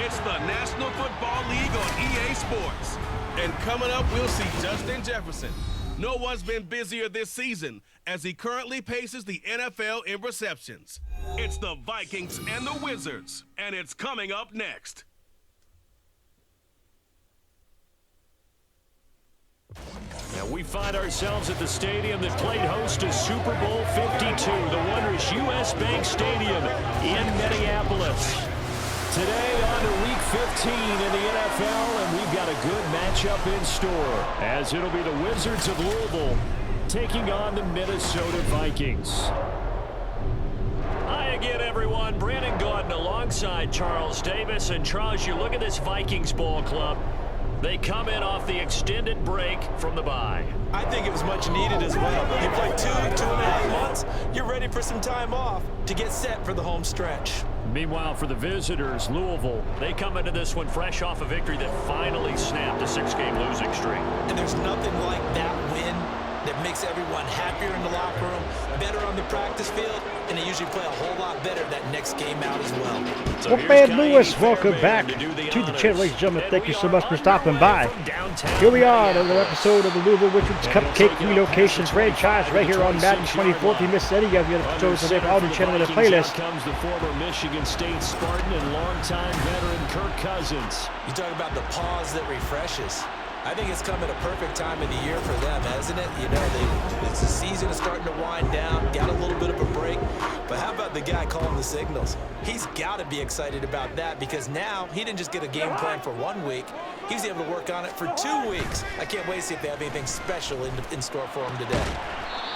It's the National Football League on EA Sports. And coming up, we'll see Justin Jefferson. No one's been busier this season as he currently paces the NFL in receptions. It's the Vikings and the Wizards, and it's coming up next. Now we find ourselves at the stadium that played host to Super Bowl 52, the wondrous U.S. Bank Stadium in Minneapolis. Today on to Week 15 in the NFL, and we've got a good matchup in store, as it'll be the Wizards of Louisville taking on the Minnesota Vikings. Hi again, everyone. Brandon Gordon alongside Charles Davis. And Charles, you look at this Vikings ball club. They come in off the extended break from the bye. I think it was much needed as well. You play 2.5 months, you're ready for some time off to get set for the home stretch. Meanwhile, for the visitors, Louisville, they come into this one fresh off a victory that finally snapped a 6-game losing streak. And there's nothing like that win that makes everyone happier in the locker room, better on the practice field, and they usually play a whole lot better that next game out as well. So Bookman Lewis, welcome back to the channel, ladies and gentlemen. Thank you so much for stopping by. Here we are on another episode of the Louisville Wizards Cupcake Relocation franchise right here on Madden 24. If you missed any of the other episodes, I'll have all the channel in the playlist. Comes the former Michigan State Spartan and longtime veteran Kirk Cousins. You talk about the pause that refreshes. I think it's come at a perfect time of the year for them, hasn't it? You know, it's the season is starting to wind down, got a little bit of a break. But how about the guy calling the signals? He's got to be excited about that because now he didn't just get a game plan for 1 week. He was able to work on it for 2 weeks. I can't wait to see if they have anything special in store for him today.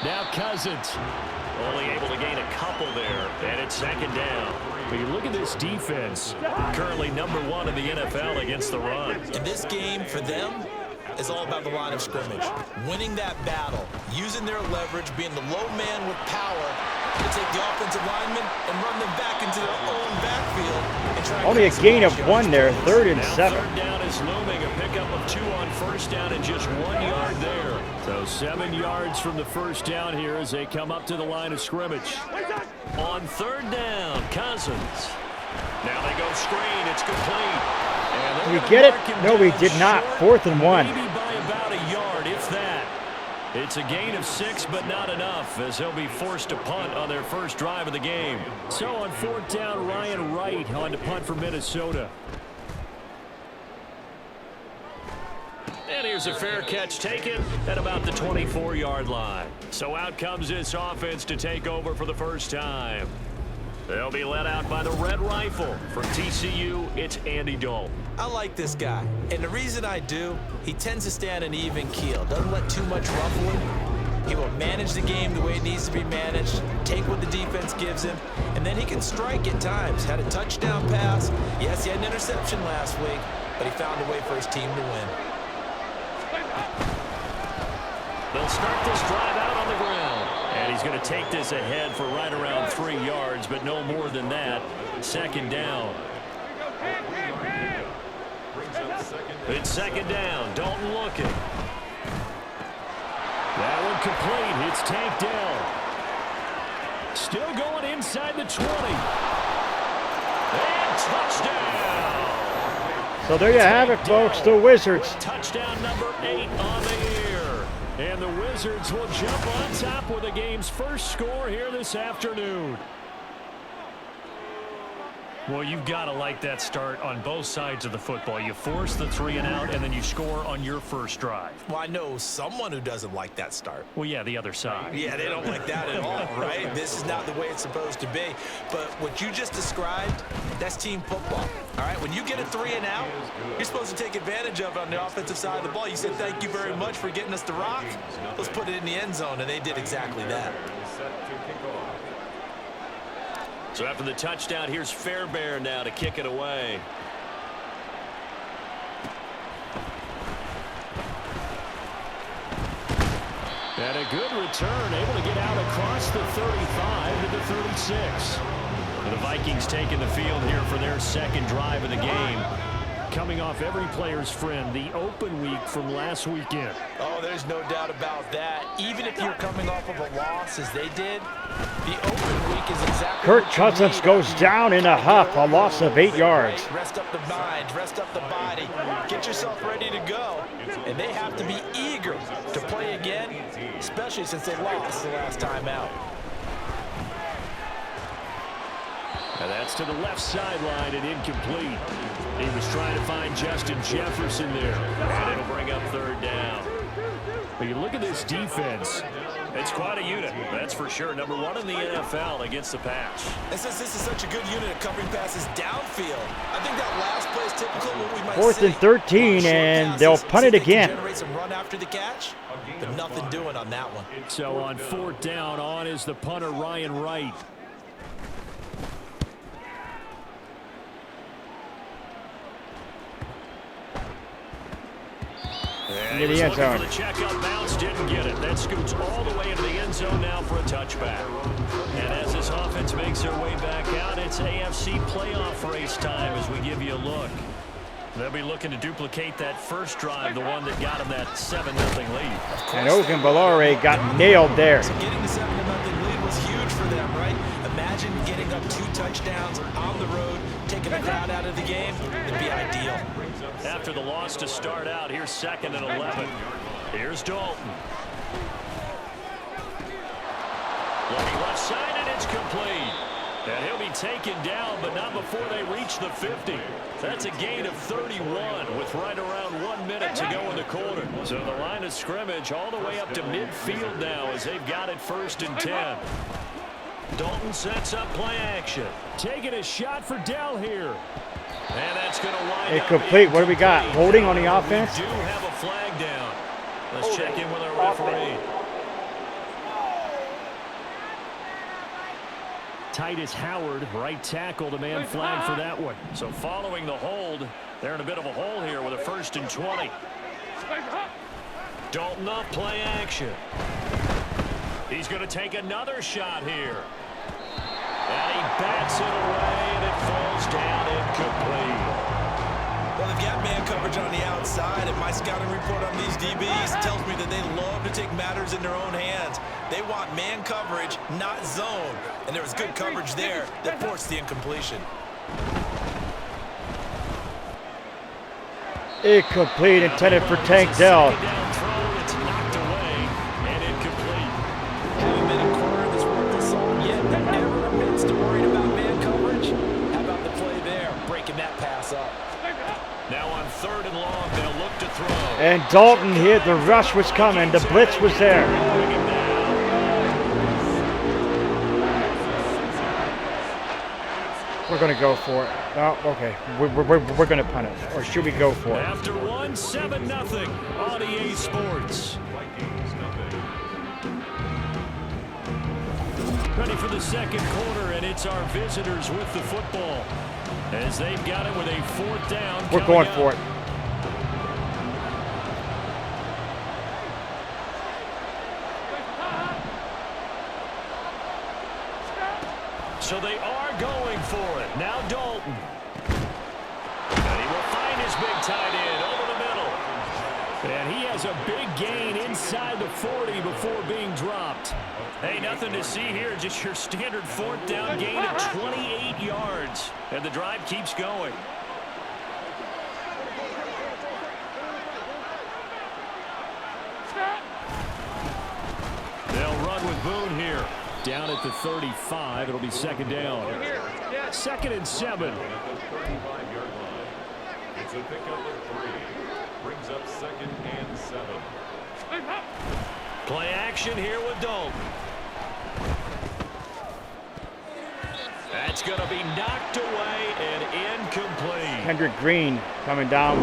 Now Cousins only able to gain a couple there, and it's second down. But you look at this defense, currently #1 in the NFL against the run. In this game, for them, is all about the line of scrimmage. Winning that battle, using their leverage, being the low man with power to take the offensive linemen and run them back into their own backfield. And only a gain of 1 there, 3rd and 7. Third down is looming, a pickup of 2 on first down and just 1 yard there. So 7 yards from the first down here as they come up to the line of scrimmage. On third down, Cousins. Now they go screen, it's complete. Did we get it? No, we did not. 4th and 1. Maybe by about a yard, if that. It's a gain of 6, but not enough, as he'll be forced to punt on their first drive of the game. So on 4th down, Ryan Wright on to punt for Minnesota. And here's a fair catch taken at about the 24-yard line. So out comes this offense to take over for the first time. They'll be led out by the Red Rifle. From TCU, it's Andy Dalton. I like this guy, and the reason I do, he tends to stay on an even keel. Doesn't let too much ruffle him. He will manage the game the way it needs to be managed, take what the defense gives him, and then he can strike at times. Had a touchdown pass. Yes, he had an interception last week, but he found a way for his team to win. They'll start this drive out on the ground. And he's going to take this ahead for right around 3 yards, but no more than that. Second down. It's second down. Dalton looking. That one complete. It's tanked down. Still going inside the 20. And touchdown. So there you have it, folks. The Wizards. Touchdown number 8 on the year. And the Wizards will jump on top with the game's first score here this afternoon. Well, you've got to like that start on both sides of the football. You force the 3 and out, and then you score on your first drive. Well, I know someone who doesn't like that start. Well, yeah, the other side. Yeah, they don't like that at all, right? This is not the way it's supposed to be. But what you just described, that's team football. All right, when you get a 3 and out, you're supposed to take advantage of it on the offensive side of the ball. You said, thank you very much for getting us the rock. Let's put it in the end zone, and they did exactly that. So after the touchdown, here's Fairbairn now to kick it away. And a good return, able to get out across the 35 to the 36. The Vikings taking the field here for their second drive of the game. coming off every player's friend, the open week from last weekend. Oh, there's no doubt about that. Even if you're coming off of a loss as they did, the open week is exactly Kirk what you Cousins need. goes down in a huff, a loss of 8 yards. Rest up the mind, rest up the body, get yourself ready to go. And they have to be eager to play again, especially since they lost the last time out. And that's to the left sideline and incomplete. He was trying to find Justin Jefferson there. And it'll bring up third down. But you look at this defense. It's quite a unit, that's for sure. Number 1 in the NFL against the pass. And since this is such a good unit at covering passes downfield, I think that last play is typical of what we might see. 4th and 13, and they'll punt it again. Generate some run after the catch, but nothing doing on that one. So on 4th down, on is the punter, Ryan Wright. Into the end zone. For the checkup bounce, didn't get it. That scoots all the way into the end zone now for a touchback. And as this offense makes their way back out, it's AFC playoff race time as we give you a look. They'll be looking to duplicate that first drive, the one that got them that 7-0 lead. And Ogunbowale got nailed there. So getting the 7-0 lead was huge for them, right? Imagine getting up 2 touchdowns on the road, taking the crowd out of the game. It'd be ideal. After the loss to start out, here's 2nd and 11. Here's Dalton. Looking left side, and it's complete. And he'll be taken down, but not before they reach the 50. That's a gain of 31 with right around 1 minute to go in the quarter. So the line of scrimmage all the way up to midfield now as they've got it 1st and 10. Dalton sets up play action. Taking a shot for Dell here. And that's going to wind up Incomplete. What do we got? Holding on the offense? We do have a flag down. Let's check in with our referee. Titus Howard, right tackle, the man flag for that one. So following the hold, they're in a bit of a hole here with a 1st and 20. Dalton up play action. He's going to take another shot here. And he bats it away, and it falls down incomplete. Well, they've got man coverage on the outside, and my scouting report on these DBs tells me that they love to take matters in their own hands. They want man coverage, not zone. And there was good coverage there that forced the incompletion. Incomplete, intended for Tank Dell. It's knocked away and incomplete. Haven't been a corner that's worth the salt yet, but never admits to worrying about man coverage. How about the play there, breaking that pass up? Now on 3rd and long, they'll look to throw. And Dalton here, the rush was coming, the blitz was there. We're going to go for it. Oh, okay. We're going to punt it. Or should we go for it? After 7-0 on EA Sports. Ready for the 2nd quarter, and it's our visitors with the football. As they've got it with a 4th down. We're going for it. So they are going for it. Now Dalton. And he will find his big tight end over the middle. And he has a big gain inside the 40 before being dropped. Hey, nothing to see here. Just your standard 4th down gain of 28 yards. And the drive keeps going. They'll run with Boone here. Down at the 35. It'll be 2nd down. 2nd and 7. It's a pickup of 3. Brings up 2nd and 7. Play action here with Dalton. That's going to be knocked away and incomplete. Kendrick Green coming down.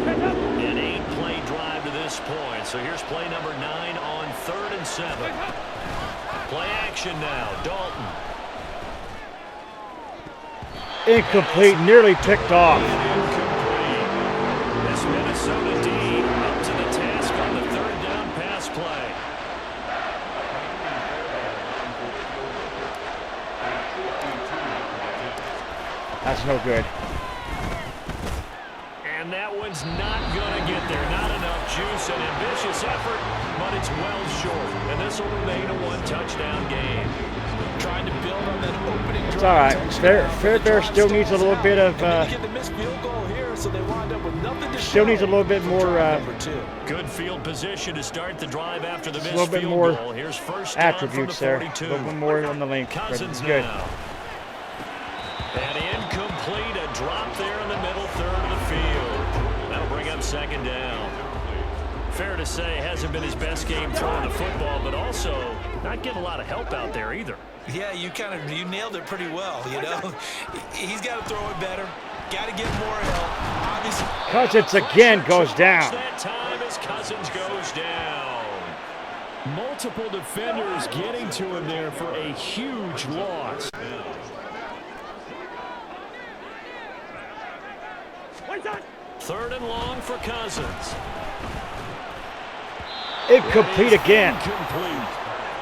An 8-play drive to this point. So here's play number 9 on 3rd and 7. Play action now. Dalton. Incomplete, nearly picked off. Incomplete. This Minnesota D up to the task on the 3rd down pass play. That's no good. And that one's not going to get there. Not enough juice. An ambitious effort, but it's well short. And this will remain a one-touchdown game. Trying to build on that opening drive. It's all right. Fairbear still needs a little bit of. Still needs a little bit more. Good field position to start the drive after the missed a little bit field more goal. Here's first down attributes from there. the A 42. little bit more on the length. But Cousins it's good. now. And incomplete, a drop there in the middle third of the field. That'll bring up second down. Fair to say, hasn't been his best game throwing the football, but also not getting a lot of help out there either. Yeah, you nailed it pretty well, you know. He's got to throw it better. Got to get more help. Obviously. Cousins again goes down. That time as Cousins goes down. Multiple defenders getting to him there for a huge loss. Third and long for Cousins. Incomplete again. Incomplete.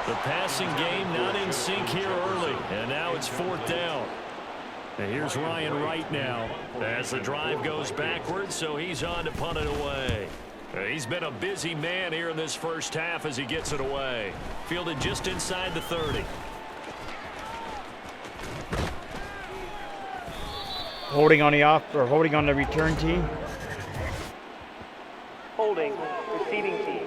The passing game not in sync here early, and now it's fourth down. And here's Ryan Wright now as the drive goes backwards, so he's on to punt it away. He's been a busy man here in this first half as he gets it away. Fielded just inside the 30. Holding on the return team. Holding, receiving team.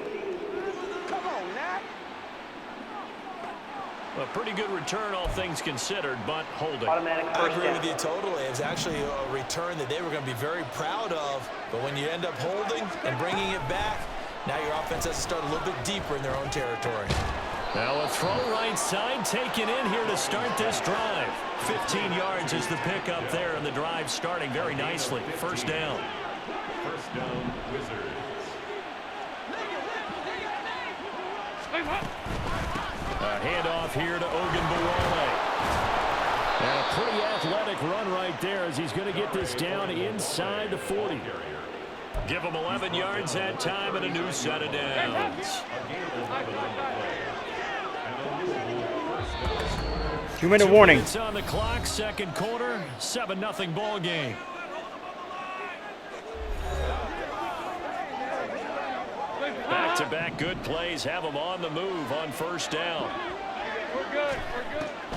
A pretty good return, all things considered, but holding. Automatic I first agree down. with you totally. It was actually a return that they were going to be very proud of. But when you end up holding and bringing it back, now your offense has to start a little bit deeper in their own territory. Now a throw right side taken in here to start this drive. 15 yards is the pickup there, and the drive starting very nicely. First down. First down, Wizards. A handoff here to Ogunbowale. And a pretty athletic run right there as he's going to get this down inside the 40. Give him 11 yards that time and a new set of downs. 2-minute warning. It's on the clock, second quarter, 7-0 ball game. Back-to-back good plays have them on the move on first down. We're good.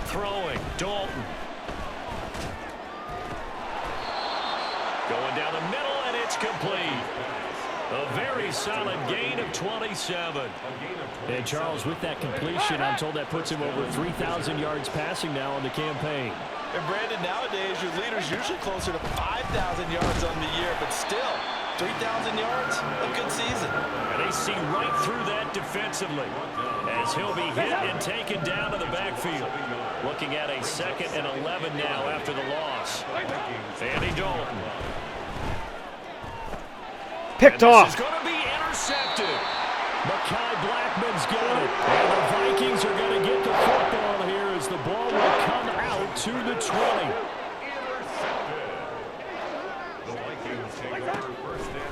Throwing, Dalton. Going down the middle, and it's complete. A very solid gain of 27. And Charles, with that completion, I'm told that puts him over 3,000 yards passing now on the campaign. And Brandon, nowadays your leader's usually closer to 5,000 yards on the year, but still, 3,000 yards, a good season. And they see right through that defensively as he'll be hit and taken down to the backfield. Looking at a 2nd and 11 now after the loss. Andy Dalton. Picked And off. this is going to be intercepted. Mekhi Blackman's got it. And the Vikings are going to get the football here as the ball will come out to the 20.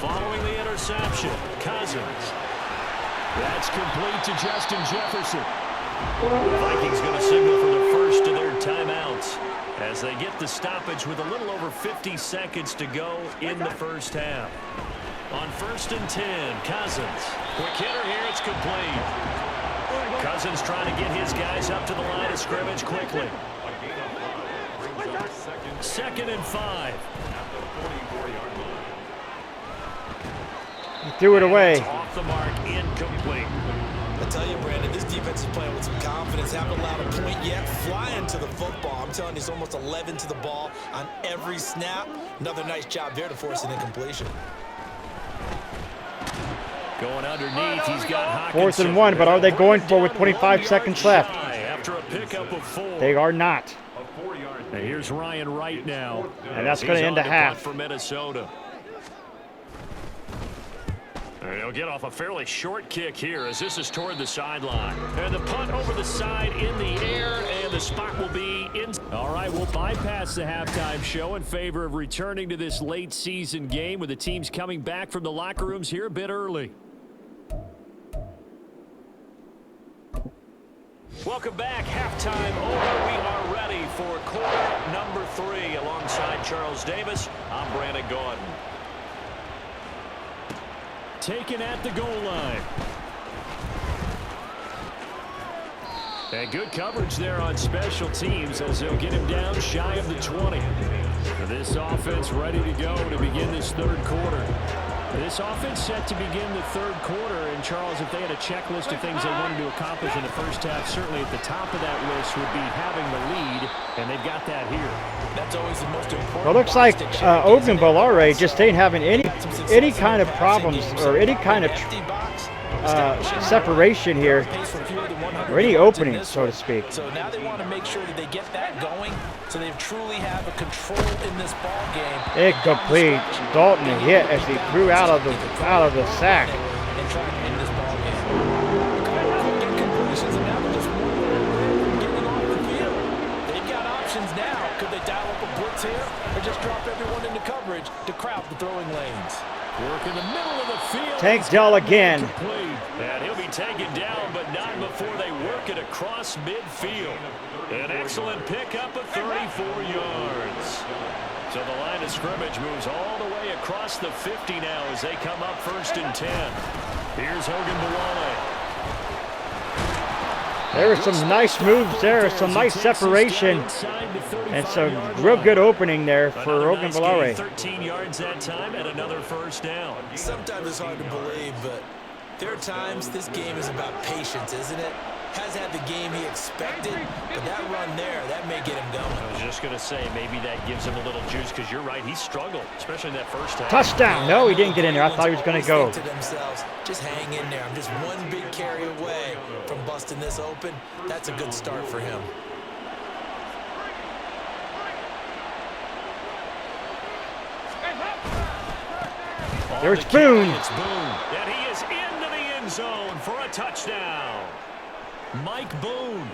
Following the interception, Cousins. That's complete to Justin Jefferson. The Vikings going to signal for the first of their timeouts as they get the stoppage with a little over 50 seconds to go in the first half. On 1st and 10, Cousins. Quick hitter here, it's complete. Cousins trying to get his guys up to the line of scrimmage quickly. 2nd and 5. He threw it away. Off the mark, incomplete. I tell you, Brandon, this defense is playing with some confidence. Haven't allowed a point yet. Flying to the football. I'm telling you, it's almost 11 to the ball on every snap. Another nice job there to force an incompletion. Going underneath, he's got Hawkins. 4th and 1, but are they going for with 25 seconds left? After a pickup of 4. They are not. And here's Ryan Wright now. And that's going to end a He's on half. punt for Minnesota. And he'll get off a fairly short kick here as this is toward the sideline. And the punt over the side in the air, and the spot will be in. All right, we'll bypass the halftime show in favor of returning to this late season game with the teams coming back from the locker rooms here a bit early. Welcome back. Halftime over. We are ready for quarter number 3. Alongside Charles Davis, I'm Brandon Gordon. Taken at the goal line. And good coverage there on special teams as they'll get him down shy of the 20. This offense ready to go to begin this third quarter. This offense set to begin the third quarter. And, Charles, if they had a checklist of things they wanted to accomplish in the first half, certainly at the top of that list would be having the lead, and they've got that here. That's always the most important. Well, it looks like Ogunbowale just ain't having any kind of problems or any kind of separation here, or any opening, so to speak. So now they want to make sure that they get that going, so they truly have a control in this ball game. Incomplete. Dalton hit as he threw out of the sack. And try to win this ball game. Get completions, and now they're just getting off the field. They've got options now. Could they dial up a blitz here, or just drop everyone into coverage to crowd the throwing lanes? Work in the middle of the field. Tank Dell again. And he'll be taken down, but not before they work it across midfield. An excellent pickup of 34 yards. So the line of scrimmage moves all the way across the 50 now as they come up 1st and 10. Here's Ogunbowale. There were some nice moves there, some nice separation, and some real good opening there for Ogunbowale. 13 yards that time and another first down. Sometimes it's hard to believe, but there are times this game is about patience, isn't it? Has had the game he expected, but that run there, that may get him going. I was just going to say, maybe that gives him a little juice, because you're right, he struggled, especially in that first half. Touchdown! No, he didn't get in there. I thought he was going to go. To themselves, just hang in there. I'm just one big carry away from busting this open. That's a good start for him. There's Boone. It's Boone, and he is into the end zone for a touchdown. Mike Boone,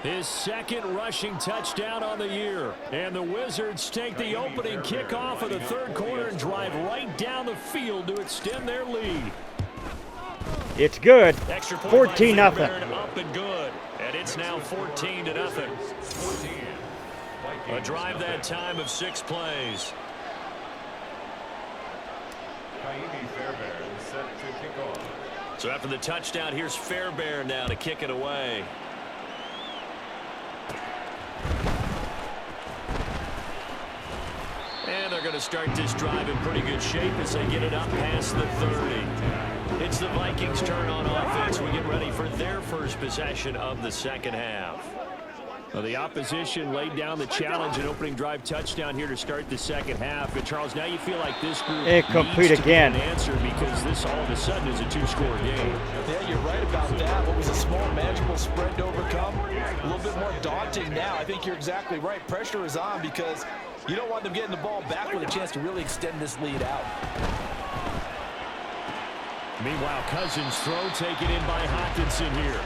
his second rushing touchdown on the year. And the Wizards take the opening kickoff of the third quarter and drive right down the field to extend their lead. It's good. 14-0. 14-0. Up and good. And it's now 14-0. A drive that time of 6 plays. Set to kick off. So after the touchdown, here's Fairbairn now to kick it away. And they're going to start this drive in pretty good shape as they get it up past the 30. It's the Vikings' turn on offense. We get ready for their first possession of the second half. Well, the opposition laid down the challenge and opening drive touchdown here to start the second half. But, Charles, now you feel like this group incomplete needs to again. get an answer, because this all of a sudden is a 2-score game. Yeah, you're right about that. What was a small, manageable spread to overcome, a little bit more daunting now. I think you're exactly right. Pressure is on because you don't want them getting the ball back with a chance to really extend this lead out. Meanwhile, Cousins' throw taken in by Hawkinson here.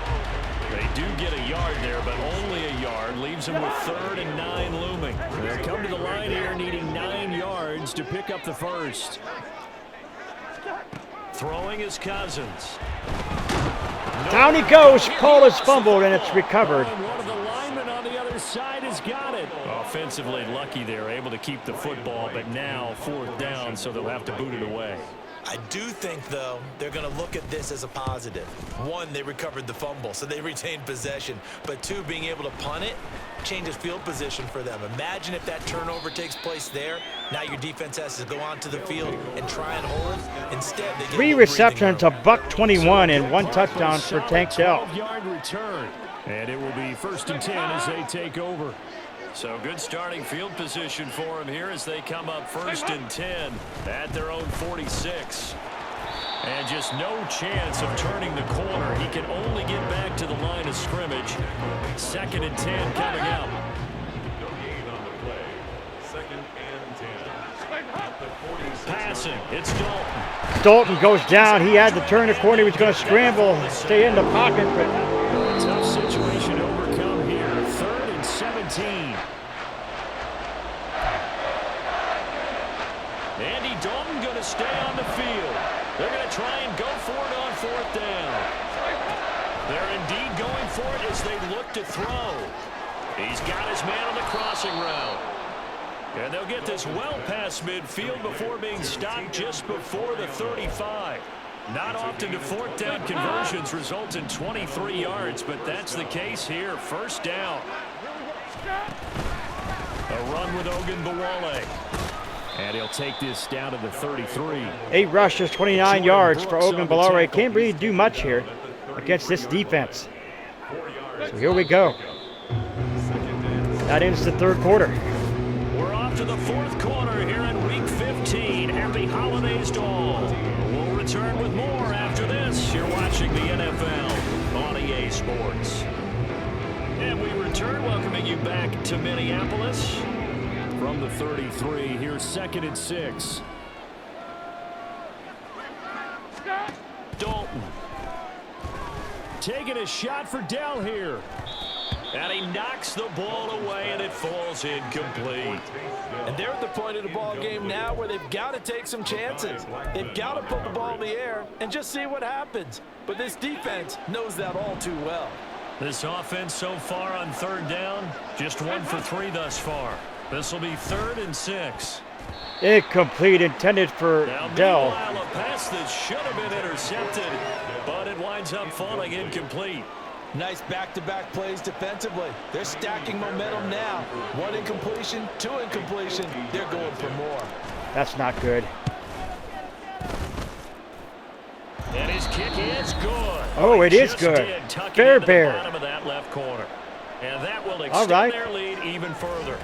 They do get a yard there, but only a yard. Leaves them with 3rd and 9 looming. They'll come to the line here needing 9 yards to pick up the first. Throwing is Cousins. Down he goes. Paul is fumbled, and it's recovered. And one of the linemen on the other side has got it. Offensively lucky they're able to keep the football, but now 4th down, so they'll have to boot it away. I do think, though, they're going to look at this as a positive. 1, they recovered the fumble, so they retained possession. But 2, being able to punt it changes field position for them. Imagine if that turnover takes place there. Now your defense has to go onto the field and try and hold it. Instead, they get 3 receptions, a buck 21, and 1 touchdown for Tank Dell. 12-yard return. And it will be 1st and 10 as they take over. So good starting field position for him here as they come up 1st and 10 at their own 46. And just no chance of turning the corner. He can only get back to the line of scrimmage. 2nd and 10 coming out. No gain on the play. 2nd and 10. Passing. It's Dalton. Dalton goes down. He had to turn the corner. He was going to scramble, stay in the pocket, but Tough situation to overcome here. 3rd and 17. Andy Dalton going to stay on the field. They're going to try and go for it on 4th down. They're indeed going for it as they look to throw. He's got his man on the crossing route. And they'll get this well past midfield before being stopped just before the 35. Not often do fourth down conversions result in 23 yards, but that's the case here. First down. A run with Ogunbowale. And he'll take this down to the 33. 8 rushes, 29 yards for Ogunbowale. Can't really do much here against this defense. So here we go. That ends the third quarter. We're off to the fourth quarter here in Week 15. Happy holidays to all. We'll return with more after this. You're watching the NFL on EA Sports. And we return, welcoming you back to Minneapolis. From the 33, here's 2nd and 6. Dalton. Taking a shot for Dell here. And he knocks the ball away, and it falls incomplete. And they're at the point of the ball game now where they've got to take some chances. They've got to put the ball in the air and just see what happens. But this defense knows that all too well. This offense so far on third down, just 1 for 3 thus far. This will be 3rd and 6. Incomplete, intended for Dell. Meanwhile, a pass that should have been intercepted, but it winds up falling incomplete. Nice back-to-back plays defensively. They're stacking momentum now. 1 incompletion, 2 incompletion. They're going for more. That's not good. And his kick is good. Oh, it is good. Fairbairn. Bottom of that left corner. And that will extend their lead even further.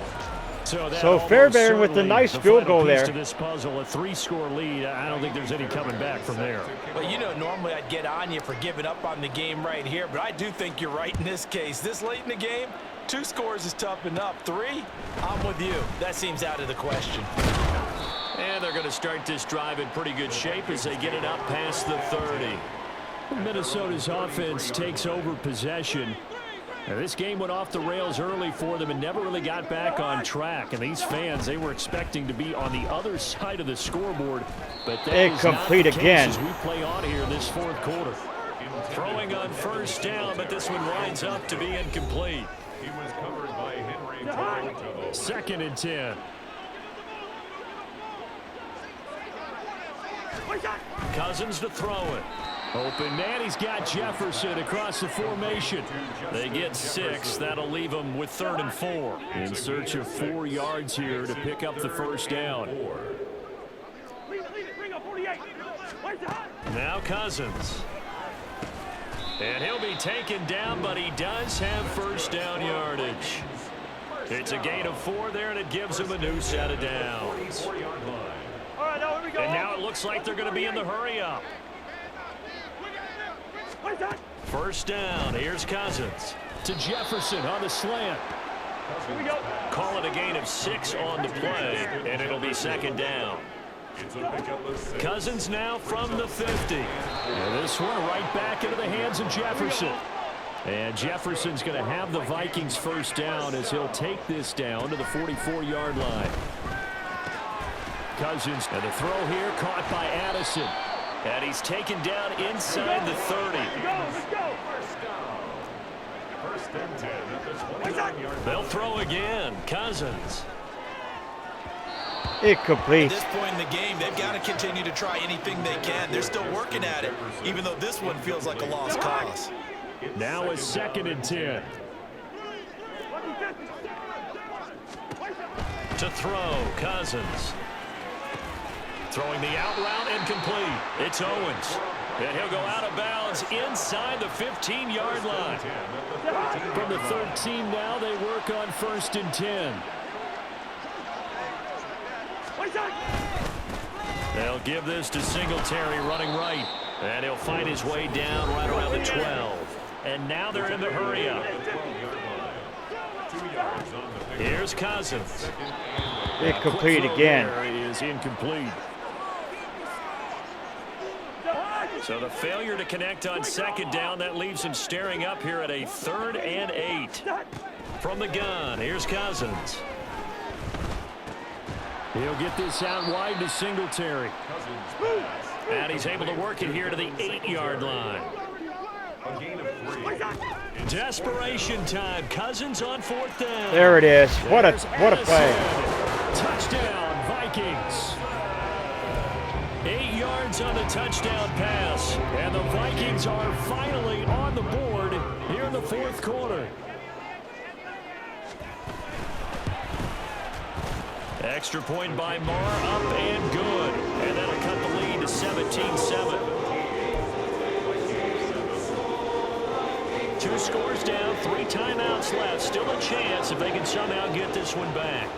So Fairbairn with the nice field goal there. To this puzzle, a 3-score lead. I don't think there's any coming back from there. Well, you know, normally I'd get on you for giving up on the game right here, but I do think you're right in this case. This late in the game, 2 scores is tough enough. 3, I'm with you. That seems out of the question. And they're going to start this drive in pretty good shape as they get it up past the 30. Minnesota's offense takes over possession. Now, this game went off the rails early for them and never really got back on track. And these fans, they were expecting to be on the other side of the scoreboard. But that is not the case as we play on here in this fourth quarter. Throwing on first down, but this one winds up to be incomplete. He was covered by Henry. 2nd and 10. Cousins to throw it. Open man, he's got Jefferson across the formation. They get 6. That'll leave them with 3rd and 4. In search of 4 yards here to pick up the first down. Now Cousins. And he'll be taken down, but he does have first down yardage. It's a gain of 4 there, and it gives him a new set of downs. And now it looks like they're going to be in the hurry-up. First down. Here's Cousins to Jefferson on the slant. Call it a gain of 6 on the play, and it'll be 2nd down. Cousins now from the 50. And this one right back into the hands of Jefferson. And Jefferson's going to have the Vikings first down as he'll take this down to the 44-yard line. Cousins, and the throw here caught by Addison. And he's taken down inside the 30. First and 10 at the 29-yard line. They'll throw again. Cousins. Incomplete. At this point in the game, they've got to continue to try anything they can. They're still working at it, even though this one feels like a lost cause. Now a 2nd and 10. To throw, Cousins. Throwing the out route incomplete. It's Owens. And he'll go out of bounds inside the 15-yard line. From the 13 now, they work on 1st and 10. They'll give this to Singletary running right. And he'll find his way down right around the 12. And now they're in the hurry-up. Here's Cousins. Incomplete again. Is incomplete. So the failure to connect on 2nd down, that leaves him staring up here at a 3rd and 8. From the gun, here's Cousins. He'll get this out wide to Singletary. And he's able to work it here to the 8-yard line. A gain of 3. Desperation time. Cousins on 4th down. There it is. What a play. Touchdown, Vikings. 8 yards on the touchdown pass. And the Vikings are finally on the board here in the 4th quarter. Extra point by Marr, up and good. And that'll cut the lead to 17-7. 2 scores down, 3 timeouts left. Still a chance if they can somehow get this one back.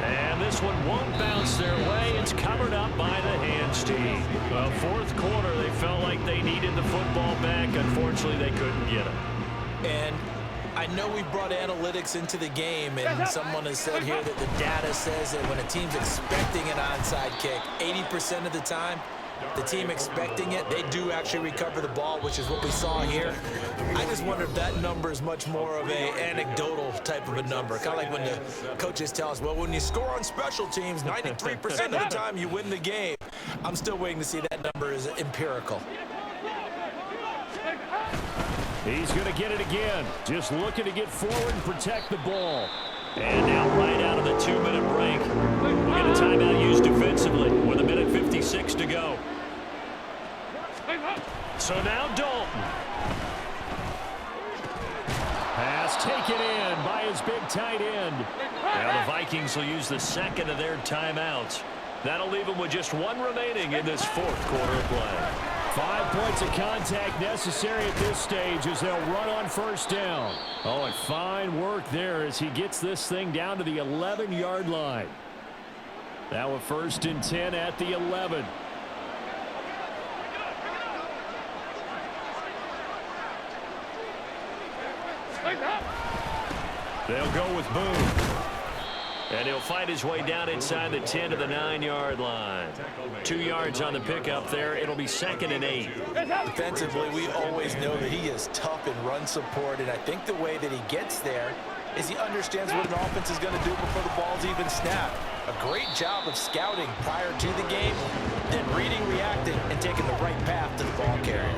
And this one won't bounce their way. It's covered up by the hands team. Well, 4th quarter, they felt like they needed the football back. Unfortunately, they couldn't get it. And I know we brought analytics into the game, and someone has said here that the data says that when a team's expecting an onside kick, 80% of the time, the team expecting it, they do actually recover the ball, which is what we saw here. I just wonder if that number is much more of a anecdotal type of a number. Kind of like when the coaches tell us, well, when you score on special teams, 93% of the time you win the game. I'm still waiting to see that number is empirical. He's going to get it again. Just looking to get forward and protect the ball. And now right out of the 2-minute break. We'll get a timeout used defensively with 1:56 to go. So now Dalton. Pass taken in by his big tight end. Now the Vikings will use the 2nd of their timeouts. That'll leave them with just 1 remaining in this 4th quarter of play. 5 points of contact necessary at this stage as they'll run on 1st down. Oh, and fine work there as he gets this thing down to the 11-yard line. Now a 1st and 10 at the 11. They'll go with Boone. And he'll fight his way down inside the 10 to the 9-yard line. 2 yards on the pickup there. It'll be 2nd and 8. Defensively, we always know that he is tough in run support, and I think the way that he gets there is he understands what an offense is going to do before the ball's even snapped. A great job of scouting prior to the game, then reading, reacting, and taking the right path to the ball carrier.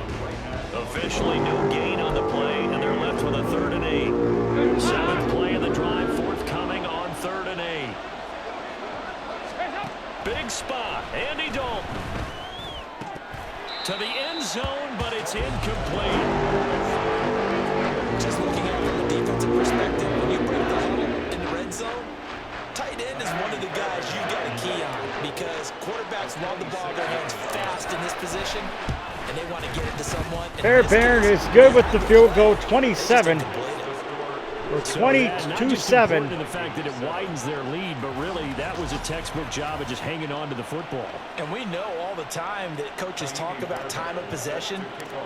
Officially no gain on the play, and they're left with a 3rd and 8. 7th play of the drive, forthcoming on 3rd and 8. Big spot, Andy Dalton. To the end zone, but it's incomplete. Just looking at it from a defensive perspective, when you break the huddle in the red zone, tight end is one of the guys you got to key on because quarterbacks love the ball in their hands fast in this position, and they want to get it to someone. Bear Baron is good with the field goal, 27. Or 22-7. The fact that it widens their lead, but really that was a textbook job of just hanging on to the football. And we know all the time that coaches talk about time of possession.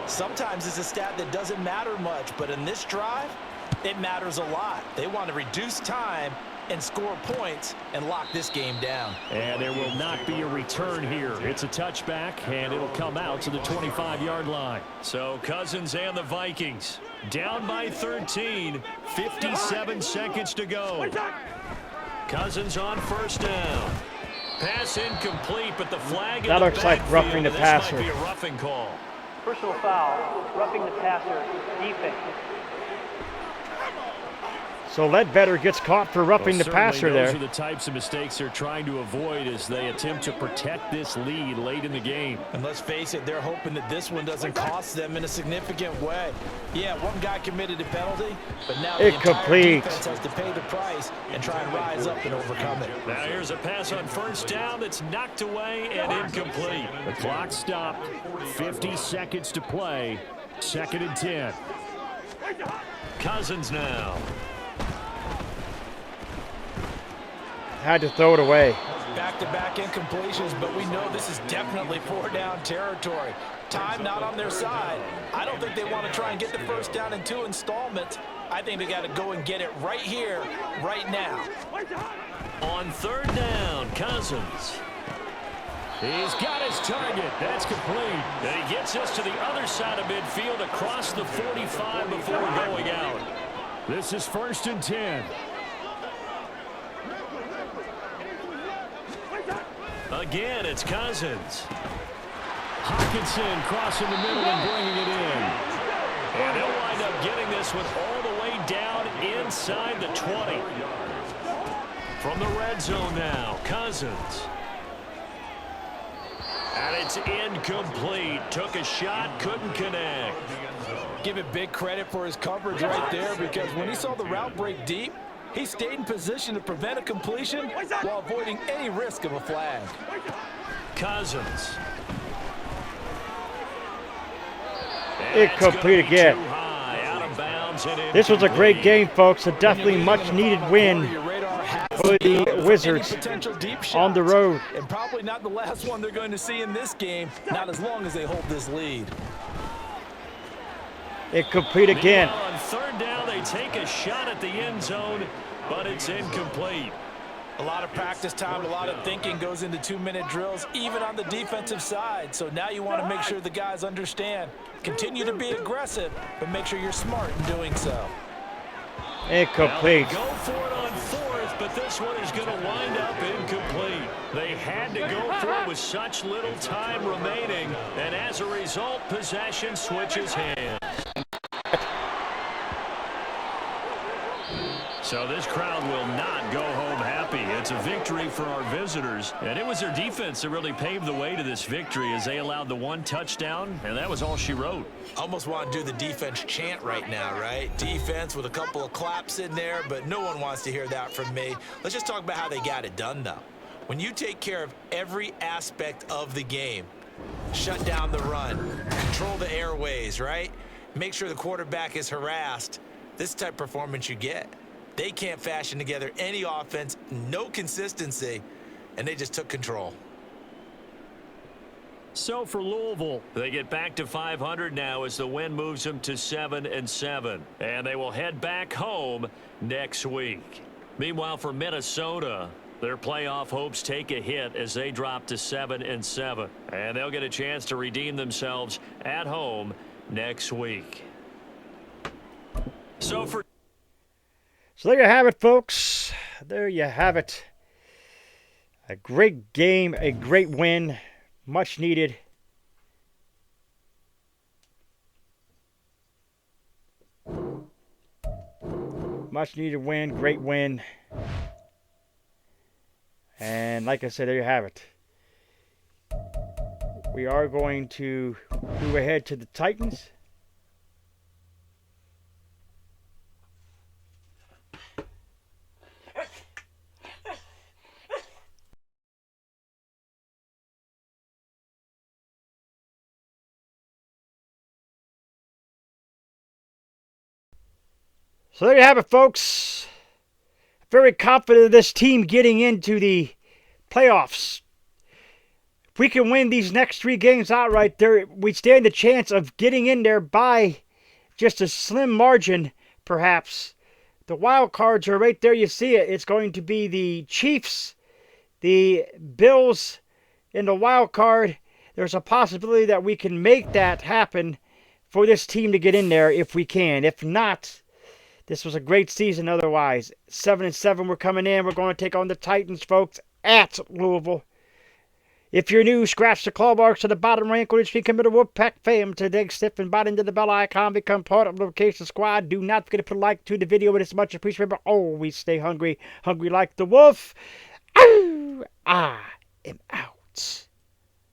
Sometimes it's a stat that doesn't matter much, but in this drive, it matters a lot. They want to reduce time and score points and lock this game down. And there will not be a return here. It's a touchback, and it'll come out to the 25-yard line. So Cousins and the Vikings down by 13, 57 seconds to go. Cousins on 1st down. Pass incomplete, but the flag that looks like roughing the passer. This might be a roughing call. Personal foul, roughing the passer, defense. So Ledbetter gets caught for roughing the passer there. Those are the types of mistakes they're trying to avoid as they attempt to protect this lead late in the game. And let's face it, they're hoping that this one doesn't cost them in a significant way. Yeah, one guy committed a penalty, but now the entire defense has to pay the price and try and rise up and overcome it. Now here's a pass on 1st down that's knocked away and incomplete. The clock stopped, 50 seconds to play, 2nd and 10. Cousins now. Had to throw it away. Back-to-back incompletions, but we know this is definitely 4-down territory. Time not on their side. I don't think they want to try and get the 1st down in 2 installments. I think they got to go and get it right here, right now. On 3rd down, Cousins. He's got his target. That's complete. And he gets us to the other side of midfield across the 45 before going out. This is 1st and 10. Again, it's Cousins. Hawkinson crossing the middle and bringing it in. And they'll wind up getting this one all the way down inside the 20. From the red zone now, Cousins. And it's incomplete. Took a shot, couldn't connect. Give it big credit for his coverage right there, because when he saw the route break deep, he stayed in position to prevent a completion while avoiding any risk of a flag. Cousins. Incomplete again. This was a great game, folks. A definitely much-needed win for the Wizards on the road. And probably not the last one they're going to see in this game, not as long as they hold this lead. Incomplete again. On third down, they take a shot at the end zone, but it's incomplete. A lot of practice time, a lot of thinking goes into 2-minute drills, even on the defensive side. So now you want to make sure the guys understand. Continue to be aggressive, but make sure you're smart in doing so. Incomplete. Go for it on fourth, but this one is going to wind up incomplete. They had to go for it with such little time remaining, and as a result, possession switches hands. So this crowd will not go home happy. It's a victory for our visitors, and it was their defense that really paved the way to this victory as they allowed the one touchdown, and that was all she wrote. Almost want to do the defense chant right now, right? Defense with a couple of claps in there, but no one wants to hear that from me. Let's just talk about how they got it done, though. When you take care of every aspect of the game, shut down the run, control the airways, right? Make sure the quarterback is harassed. This type of performance you get. They can't fashion together any offense, no consistency, and they just took control. So for Louisville, they get back to 500 now as the win moves them to 7-7. And they will head back home next week. Meanwhile, for Minnesota, their playoff hopes take a hit as they drop to 7-7. And they'll get a chance to redeem themselves at home next week. So there you have it, folks. There you have it. A great game, a great win, much needed. Much needed win, great win. And like I said, there you have it. We are going to move ahead to the Titans. So there you have it, folks. Very confident of this team getting into the playoffs. If we can win these next 3 games outright, we stand a chance of getting in there by just a slim margin, perhaps. The wild cards are right there. You see it. It's going to be the Chiefs, the Bills, and the wild card. There's a possibility that we can make that happen for this team to get in there if we can. If not, this was a great season otherwise. 7-7, we're coming in. We're going to take on the Titans, folks, at Louisville. If you're new, scratch the claw marks to the bottom rank on your screen. Come to the Wolfpack fam to dig stiff and bite into the bell icon. Become part of the Relocation Squad. Do not forget to put a like to the video. It is much appreciated. But always stay hungry. Hungry like the wolf. Ow! I am out.